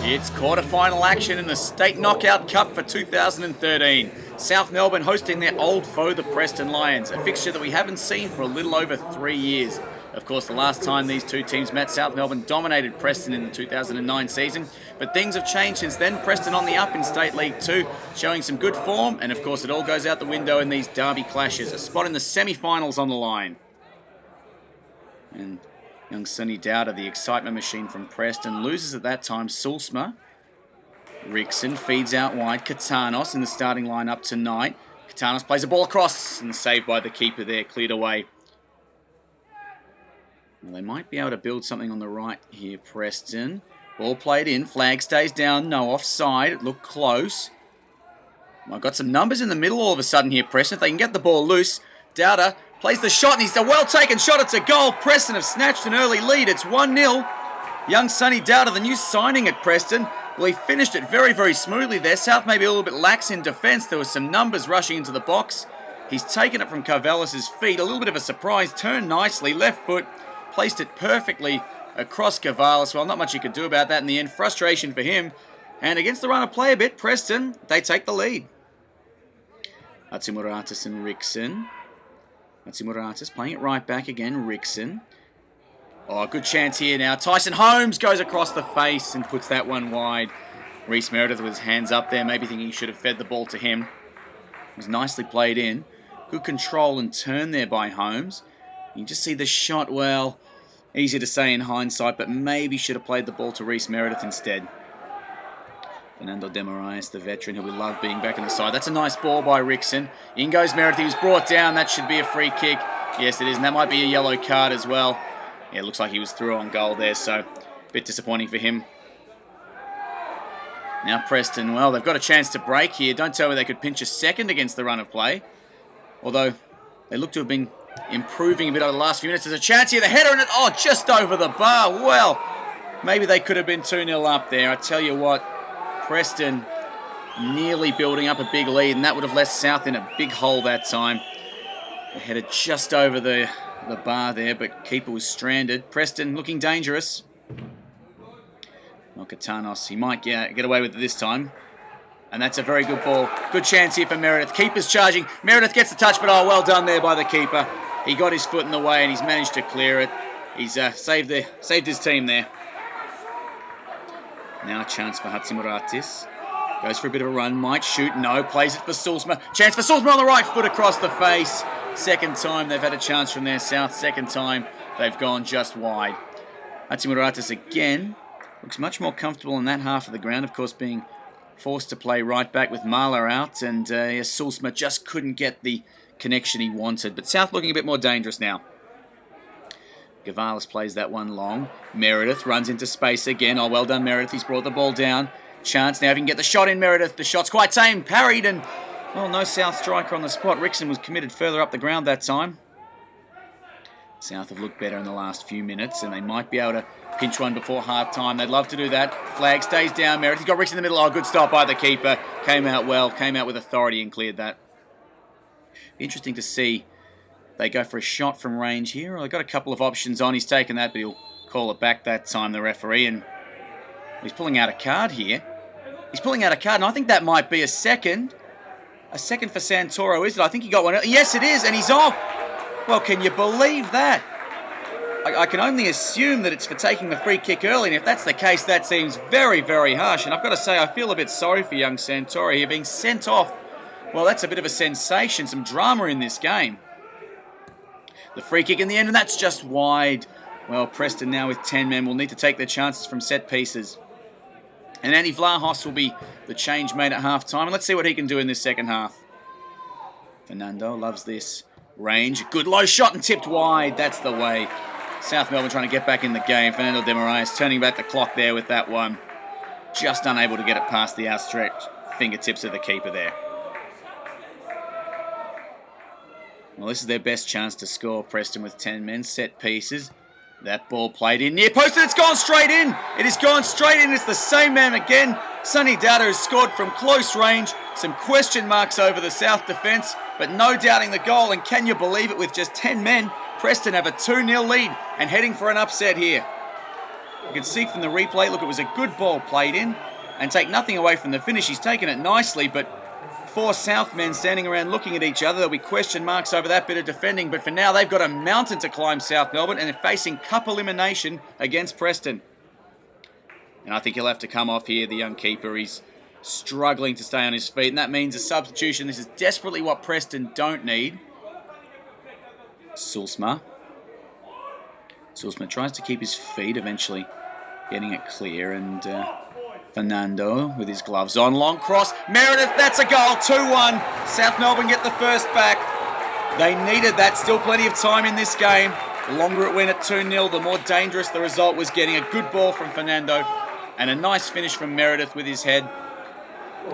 It's quarter-final action in the State Knockout Cup for 2013. South Melbourne hosting their old foe, the Preston Lions, a fixture that we haven't seen for a little over 3 years. Of course, the last time these two teams met, South Melbourne dominated Preston in the 2009 season, but things have changed since then. Preston on the up in State League 2, showing some good form, and of course it all goes out the window in these derby clashes. A spot in the semi-finals on the line. And young Sonny Dowder, the excitement machine from Preston, loses at that time. Sulsma. Rickson feeds out wide. Katanos in the starting lineup tonight. Katanos plays a ball across and saved by the keeper there, cleared away. Well, they might be able to build something on the right here, Preston. Ball played in. Flag stays down. No offside. It looked close. I've got some numbers in the middle all of a sudden here, Preston. If they can get the ball loose. Dowder plays the shot, and he's a well-taken shot. It's a goal. Preston have snatched an early lead. It's 1-0. Young Sonny Dowder, the new signing at Preston. Well, he finished it very, very smoothly there. South maybe a little bit lax in defence. There were some numbers rushing into the box. He's taken it from Carvelis' feet. A little bit of a surprise. Turned nicely. Left foot. Placed it perfectly across Carvelis. Well, not much you could do about that in the end. Frustration for him. And against the run of play a bit, Preston, they take the lead. Hatzimuratis and Rickson. Hatzimuratis playing it right back again. Rickson. Oh, good chance here now. Tyson Holmes goes across the face and puts that one wide. Reese Meredith with his hands up there, maybe thinking he should have fed the ball to him. It was nicely played in. Good control and turn there by Holmes. You just see the shot, well, easy to say in hindsight, but maybe should have played the ball to Reese Meredith instead. Fernando Demarias, the veteran, who we love being back on the side. That's a nice ball by Rickson. In goes Meredith. He was brought down. That should be a free kick. Yes, it is, and that might be a yellow card as well. Yeah, it looks like he was through on goal there, so a bit disappointing for him. Now Preston, well, they've got a chance to break here. Don't tell me they could pinch a second against the run of play. Although they look to have been improving a bit over the last few minutes. There's a chance here. The header and it, oh, just over the bar. Well, maybe they could have been 2-0 up there. I tell you what, Preston nearly building up a big lead, and that would have left South in a big hole that time. The header just over the bar there, but keeper was stranded. Preston looking dangerous. Katanos, he might get away with it this time. And that's a very good ball. Good chance here for Meredith. Keeper's charging. Meredith gets the touch, but oh, well done there by the keeper. He got his foot in the way and he's managed to clear it. He's saved his team there. Now a chance for Hatzimuratis. Goes for a bit of a run. Might shoot. No. Plays it for Sulsma. Chance for Sulsma on the right foot across the face. Second time they've had a chance from their South. Second time they've gone just wide. Hatzimuratis again. Looks much more comfortable in that half of the ground. Of course, being forced to play right back with Marler out. And Sulsma just couldn't get the connection he wanted. But South looking a bit more dangerous now. Gavalis plays that one long. Meredith runs into space again. Oh, well done, Meredith. He's brought the ball down. Chance now if he can get the shot in, Meredith. The shot's quite tame. Parried and, well, no South striker on the spot. Rickson was committed further up the ground that time. South have looked better in the last few minutes, and they might be able to pinch one before half-time. They'd love to do that. Flag stays down. Meredith, he's got Rickson in the middle. Oh, good stop by the keeper. Came out well. Came out with authority and cleared that. Be interesting to see. They go for a shot from range here. Well, they've got a couple of options on. He's taken that, but he'll call it back that time, the referee. And he's pulling out a card here. He's pulling out a card, and I think that might be a second. A second for Santoro, is it? I think he got one. Yes, it is, and he's off. Well, can you believe that? I can only assume that it's for taking the free kick early, and if that's the case, that seems very, very harsh. And I've got to say, I feel a bit sorry for young Santoro here, being sent off. Well, that's a bit of a sensation, some drama in this game. The free kick in the end, and that's just wide. Well, Preston now with 10 men will need to take their chances from set pieces. And Andy Vlahos will be the change made at half-time. And let's see what he can do in this second half. Fernando loves this range. Good low shot and tipped wide. That's the way. South Melbourne trying to get back in the game. Fernando Demarias turning back the clock there with that one. Just unable to get it past the outstretched fingertips of the keeper there. Well, this is their best chance to score. Preston with 10 men. Set pieces. That ball played in near post, and it's gone straight in. It has gone straight in. It's the same man again. Sonny Dowder has scored from close range. Some question marks over the South defence, but no doubting the goal. And can you believe it, with just 10 men, Preston have a 2-0 lead and heading for an upset here. You can see from the replay, look, it was a good ball played in, and take nothing away from the finish. He's taken it nicely, but 4 South men standing around looking at each other. There'll be question marks over that bit of defending, but for now they've got a mountain to climb, South Melbourne, and they're facing cup elimination against Preston. And I think he'll have to come off here, the young keeper. He's struggling to stay on his feet, and that means a substitution. This is desperately what Preston don't need. Sulsma tries to keep his feet, eventually getting it clear, and Fernando with his gloves on. Long cross. Meredith, that's a goal. 2-1. South Melbourne get the first back. They needed that. Still plenty of time in this game. The longer it went at 2-0, the more dangerous the result was getting. A good ball from Fernando and a nice finish from Meredith with his head.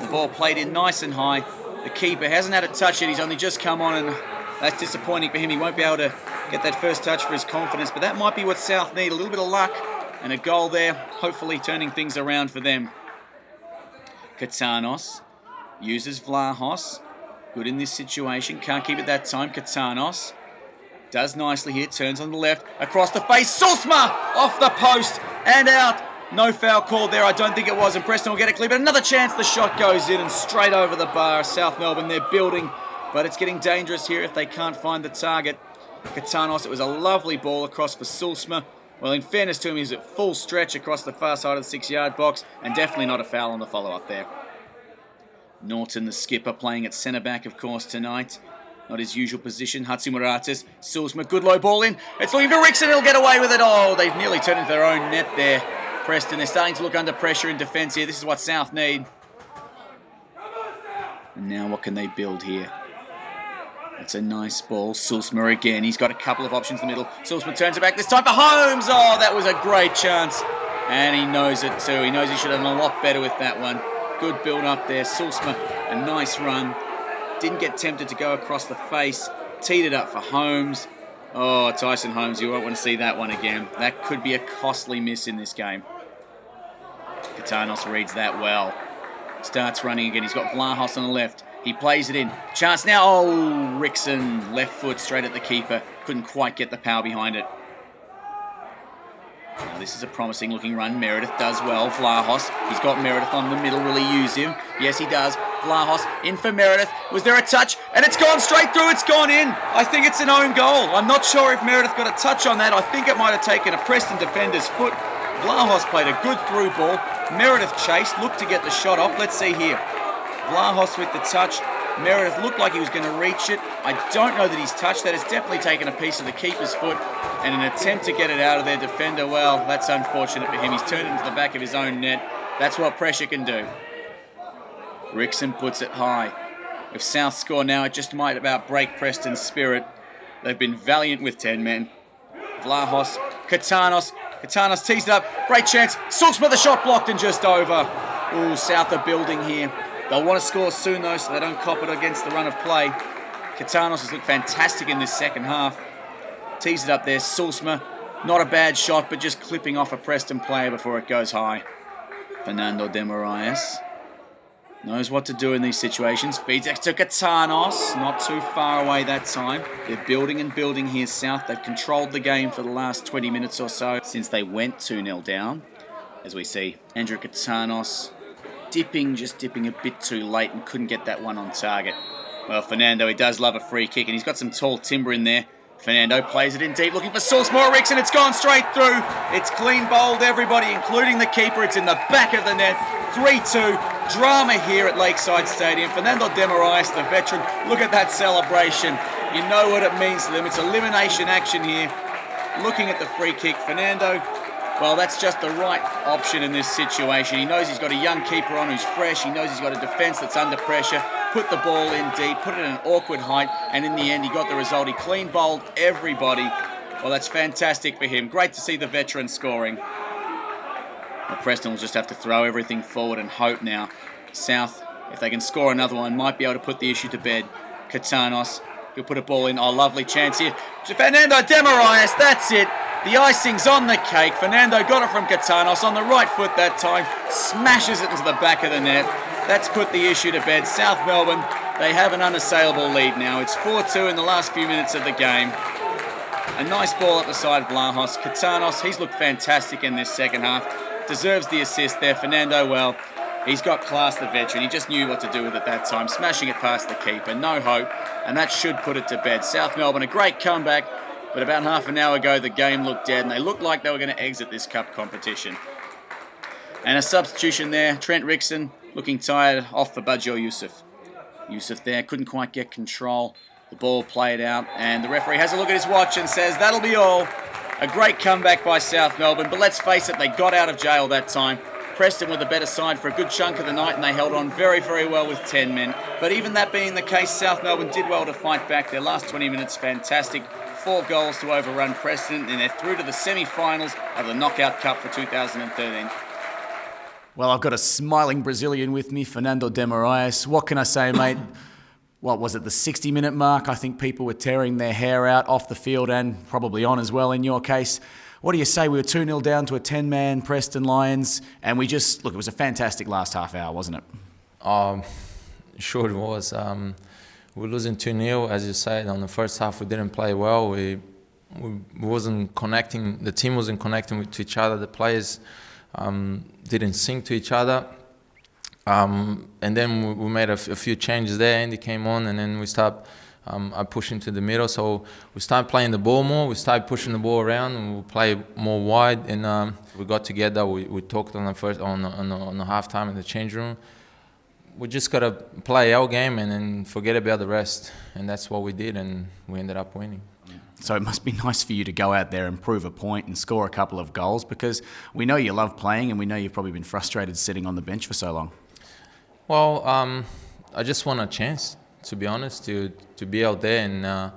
The ball played in nice and high. The keeper hasn't had a touch yet. He's only just come on, and that's disappointing for him. He won't be able to get that first touch for his confidence, but that might be what South need. A little bit of luck and a goal there, hopefully turning things around for them. Katanos uses Vlahos. Good in this situation. Can't keep it that time. Katanos does nicely here. Turns on the left. Across the face. Sulsma off the post and out. No foul called there. I don't think it was. And Preston will get it clear. But another chance. The shot goes in and straight over the bar. South Melbourne, they're building. But it's getting dangerous here if they can't find the target. Katanos, it was a lovely ball across for Sulsma. Well, in fairness to him, he's at full stretch across the far side of the 6-yard box, and definitely not a foul on the follow-up there. Norton, the skipper, playing at centre-back, of course, tonight. Not his usual position. Hatzimuratis, Sulsma, good low ball in. It's looking for Rickson, he'll get away with it. Oh, they've nearly turned into their own net there. Preston, they're starting to look under pressure in defence here. This is what South need. And now what can they build here? It's a nice ball. Sulsma again. He's got a couple of options in the middle. Sulsma turns it back this time for Holmes. Oh, that was a great chance. And he knows it too. He knows he should have done a lot better with that one. Good build up there. Sulsma, a nice run. Didn't get tempted to go across the face. Teed it up for Holmes. Oh, Tyson Holmes, you won't want to see that one again. That could be a costly miss in this game. Katanos reads that well. Starts running again. He's got Vlahos on the left. He plays it in. Chance now. Oh, Rickson. Left foot straight at the keeper. Couldn't quite get the power behind it. Now, this is a promising looking run. Meredith does well. Vlahos. He's got Meredith on the middle. Will he use him? Yes, he does. Vlahos in for Meredith. Was there a touch? And it's gone straight through. It's gone in. I think it's an own goal. I'm not sure if Meredith got a touch on that. I think it might have taken a Preston defender's foot. Vlahos played a good through ball. Meredith chased. Looked to get the shot off. Let's see here. Vlahos with the touch. Meredith looked like he was going to reach it. I don't know that he's touched that. It's definitely taken a piece of the keeper's foot, and an attempt to get it out of their defender. Well, that's unfortunate for him. He's turned it into the back of his own net. That's what pressure can do. Rickson puts it high. If South score now, it just might about break Preston's spirit. They've been valiant with 10 men. Vlahos, Katanos. Katanos tees it up. Great chance. Sulsma, the shot blocked and just over. Ooh, South are building here. They'll want to score soon, though, so they don't cop it against the run of play. Katanos has looked fantastic in this second half. Tees it up there. Sulsma, not a bad shot, but just clipping off a Preston player before it goes high. Fernando de Moraes knows what to do in these situations. Feeds it to Katanos. Not too far away that time. They're building and building here, South. They've controlled the game for the last 20 minutes or so since they went 2-0 down. As we see, Andrew Katanos just dipping a bit too late and couldn't get that one on target. Well, Fernando, he does love a free kick, and he's got some tall timber in there. Fernando plays it in deep, looking for Sulsma Rickson. It's gone straight through. It's clean bowled, everybody, including the keeper. It's in the back of the net. 3-2. Drama here at Lakeside Stadium. Fernando de Moraes, the veteran. Look at that celebration. You know what it means to them. It's elimination action here. Looking at the free kick, Fernando, well, that's just the right option in this situation. He knows he's got a young keeper on who's fresh. He knows he's got a defence that's under pressure. Put the ball in deep, put it at an awkward height, and in the end, he got the result. He clean bowled everybody. Well, that's fantastic for him. Great to see the veteran scoring. Well, Preston will just have to throw everything forward and hope now. South, if they can score another one, might be able to put the issue to bed. Katanos, he'll put a ball in. Oh, lovely chance here. Fernando de Moraes, that's it. The icing's on the cake. Fernando got it from Katanos on the right foot that time. Smashes it into the back of the net. That's put the issue to bed. South Melbourne, they have an unassailable lead now. It's 4-2 in the last few minutes of the game. A nice ball at the side of Vlahos. Katanos, he's looked fantastic in this second half. Deserves the assist there. Fernando, well, he's got class, the veteran. He just knew what to do with it that time. Smashing it past the keeper. No hope. And that should put it to bed. South Melbourne, a great comeback. But about half an hour ago, the game looked dead. And they looked like they were going to exit this cup competition. And a substitution there. Trent Rickson, looking tired, off for Budjo Yusuf. Yusuf there, couldn't quite get control. The ball played out, and the referee has a look at his watch and says, that'll be all. A great comeback by South Melbourne, but let's face it, they got out of jail that time. Preston were the better side for a good chunk of the night, and they held on very, very well with 10 men. But even that being the case, South Melbourne did well to fight back. Their last 20 minutes, fantastic. 4 goals to overrun Preston, and they're through to the Semi Finals of the Knockout Cup for 2013. Well, I've got a smiling Brazilian with me, Fernando de Moraes. What can I say, mate? What was it, the 60-minute mark? I think people were tearing their hair out off the field and probably on as well in your case. What do you say? We were 2-0 down to a 10-man Preston Lions, and it was a fantastic last half hour, wasn't it? Sure it was. We were losing 2-0, as you said. On the first half, we didn't play well. We wasn't connecting. The team wasn't connecting to each other. The players didn't sync to each other. And then we made a few changes there. Andy came on, and then we started pushing to the middle. So we started playing the ball more. We started pushing the ball around, and we play more wide. And we got together. We talked on the halftime in the change room. We just got to play our game and then forget about the rest. And that's what we did, and we ended up winning. So it must be nice for you to go out there and prove a point and score a couple of goals, because we know you love playing, and we know you've probably been frustrated sitting on the bench for so long. Well, I just want a chance, to be honest, to be out there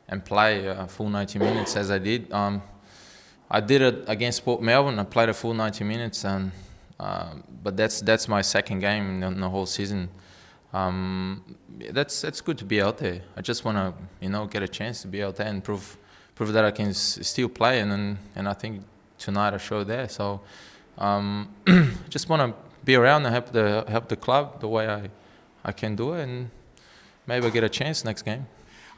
and play a full 90 minutes as I did. I did it against Port Melbourne. I played a full 90 minutes, but that's my second game in the whole season. That's good to be out there. I just want to get a chance to be out there and prove that I can still play, and I think tonight I showed there. So just want to be around and help the club the way I can do it, and maybe I get a chance next game.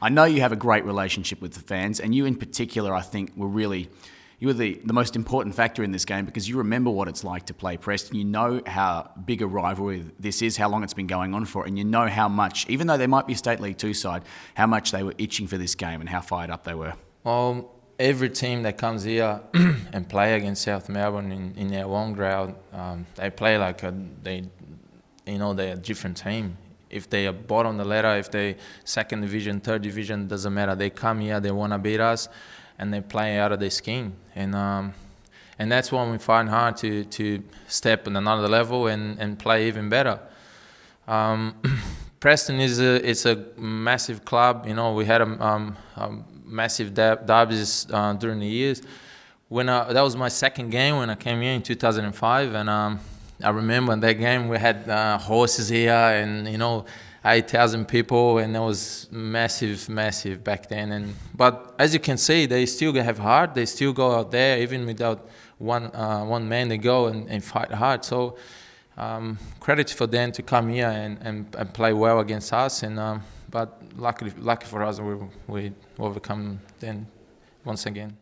I know you have a great relationship with the fans, and you in particular, I think, you were the most important factor in this game, because you remember what it's like to play Preston. You know how big a rivalry this is, how long it's been going on for, and you know how much, even though they might be a State League 2 side, how much they were itching for this game and how fired up they were. Well, every team that comes here and play against South Melbourne in their own ground, they play like they're a different team. If they are bottom of the ladder, if they second division, third division, doesn't matter. They come here, they want to beat us, and they play out of their skin. And that's when we find hard to step on another level and play even better. Preston it's a massive club. We had a massive derbies during the years. That was my second game when I came here in 2005, and I remember in that game we had horses here and 8,000 people, and it was massive back then. But as you can see, they still have heart. They still go out there even without one man. They go and fight hard. So credit for them to come here and play well against us. But lucky for us, we overcome them once again.